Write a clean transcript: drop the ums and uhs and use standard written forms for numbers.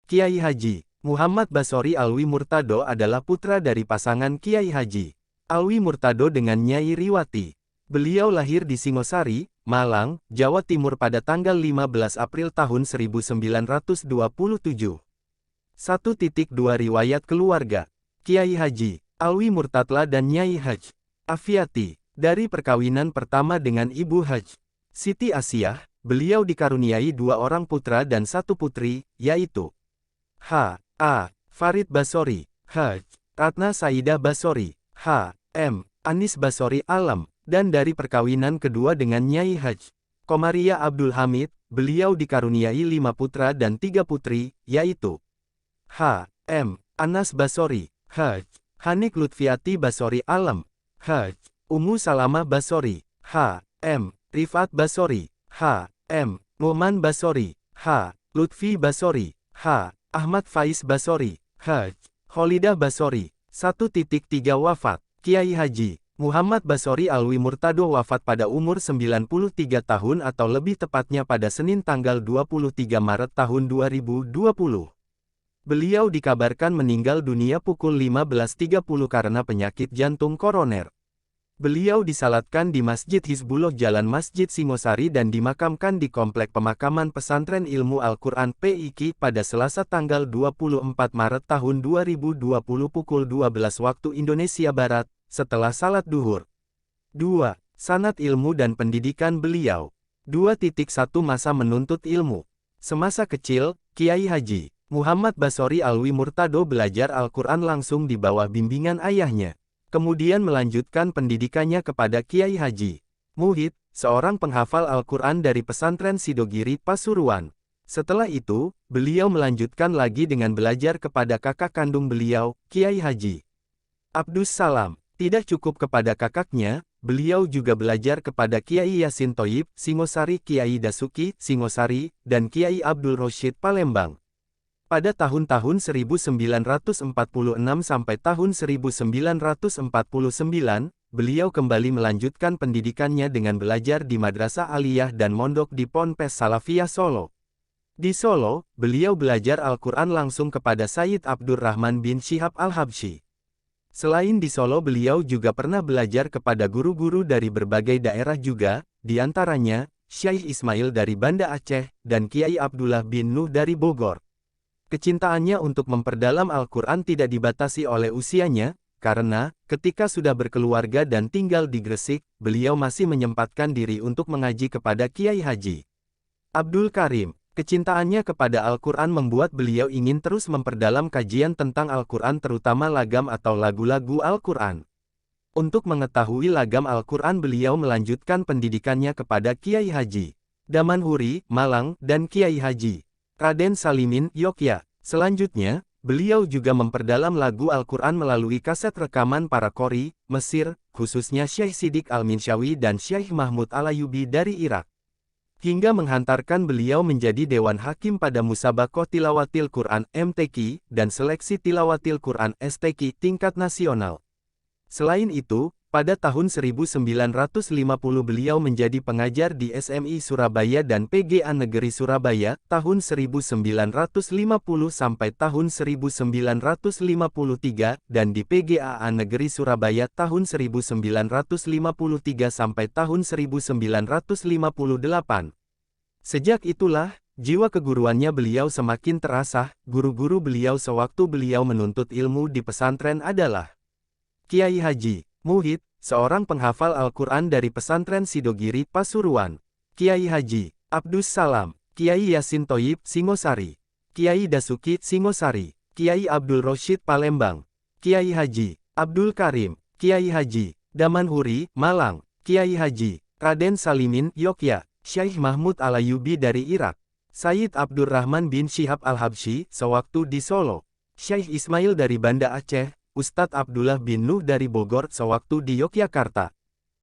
Kiai Haji Muhammad Basori Alwi Murtado adalah putra dari pasangan Kiai Haji Alwi Murtado dengan Nyai Riwati. Beliau lahir di Singosari, Malang, Jawa Timur pada tanggal 15 April tahun 1927. 1.2 Riwayat keluarga. Kiai Haji Alwi Murtadla dan Nyai Haj Afiati. Dari perkawinan pertama dengan Ibu Haj Siti Asiyah, beliau dikaruniai 2 orang putra dan 1 putri, yaitu H.A. Farid Basori, Haj. Ratna Saidah Basori, H.M. Anis Basori Alam, dan dari perkawinan kedua dengan Nyai Haj Komaria Abdul Hamid, beliau dikaruniai 5 putra dan 3 putri, yaitu H.M. Anas Basori, Haj. Hanik Lutfiati Basori Alam, Haj. Ummu Salamah Basori, H.M. Rifat Basori, H.M. Muhammad Basori, H. Lutfi Basori, H. Ahmad Faiz Basori, Haj. Kholidah Basori. 1.3 Wafat. Kiai Haji Muhammad Basori Alwi Murtado wafat pada umur 93 tahun atau lebih tepatnya pada Senin tanggal 23 Maret tahun 2020. Beliau dikabarkan meninggal dunia pukul 15.30 karena penyakit jantung koroner. Beliau disalatkan di Masjid Hizbullah Jalan Masjid Singosari dan dimakamkan di Komplek Pemakaman Pesantren Ilmu Al-Quran PIQ pada Selasa tanggal 24 Maret tahun 2020 pukul 12 waktu Indonesia Barat, setelah salat duhur. 2. Sanad ilmu dan pendidikan beliau. 2.1 Masa menuntut ilmu. Semasa kecil, Kiai Haji Muhammad Basori Alwi Murtado belajar Al-Quran langsung di bawah bimbingan ayahnya. Kemudian melanjutkan pendidikannya kepada Kiai Haji Muhid, seorang penghafal Al-Quran dari pesantren Sidogiri, Pasuruan. Setelah itu, beliau melanjutkan lagi dengan belajar kepada kakak kandung beliau, Kiai Haji Abdus Salam. Tidak cukup kepada kakaknya, beliau juga belajar kepada Kiai Yasin Thoyib, Singosari, Kiai Dasuki, Singosari, dan Kiai Abdul Rosyid, Palembang. Pada tahun-tahun 1946 sampai tahun 1949, beliau kembali melanjutkan pendidikannya dengan belajar di Madrasah Aliyah dan mondok di Ponpes Salafiyah Solo. Di Solo, beliau belajar Al-Quran langsung kepada Sayyid Abdurrahman bin Syihab Al-Habsyi. Selain di Solo, beliau juga pernah belajar kepada guru-guru dari berbagai daerah juga, di antaranya Syekh Ismail dari Banda Aceh dan Kiai Abdullah bin Nuh dari Bogor. Kecintaannya untuk memperdalam Al-Quran tidak dibatasi oleh usianya, karena, ketika sudah berkeluarga dan tinggal di Gresik, beliau masih menyempatkan diri untuk mengaji kepada Kiai Haji Abdul Karim. Kecintaannya kepada Al-Quran membuat beliau ingin terus memperdalam kajian tentang Al-Quran terutama lagam atau lagu-lagu Al-Quran. Untuk mengetahui lagam Al-Quran beliau melanjutkan pendidikannya kepada Kiai Haji Damanhuri, Malang, dan Kiai Haji Raden Salimin, Yogyakarta. Selanjutnya, beliau juga memperdalam lagu Al-Quran melalui kaset rekaman para qori, Mesir, khususnya Syekh Sidik Al-Minsyawi dan Syekh Mahmud Al-Ayyubi dari Irak. Hingga menghantarkan beliau menjadi Dewan Hakim pada Musabakoh Tilawatil Quran (MTQ) dan Seleksi Tilawatil Quran (STQ) tingkat nasional. Selain itu, pada tahun 1950 beliau menjadi pengajar di SMI Surabaya dan PGA Negeri Surabaya, tahun 1950 sampai tahun 1953, dan di PGAA Negeri Surabaya tahun 1953 sampai tahun 1958. Sejak itulah, jiwa keguruannya beliau semakin terasah. Guru-guru beliau sewaktu beliau menuntut ilmu di pesantren adalah Kiai Haji Muhid, seorang penghafal Al-Quran dari pesantren Sidogiri, Pasuruan. Kiai Haji Abdus Salam, Kiai Yasin Thoyib, Singosari. Kiai Dasuki, Singosari. Kiai Abdul Rosyid, Palembang. Kiai Haji Abdul Karim, Kiai Haji Damanhuri, Malang. Kiai Haji Raden Salimin, Yogyakarta. Syekh Mahmud Al-Ayyubi dari Irak. Sayyid Abdurrahman bin Syihab Al-Habsyi, sewaktu di Solo. Syekh Ismail dari Banda Aceh. Ustadz Abdullah bin Nuh dari Bogor, sewaktu di Yogyakarta.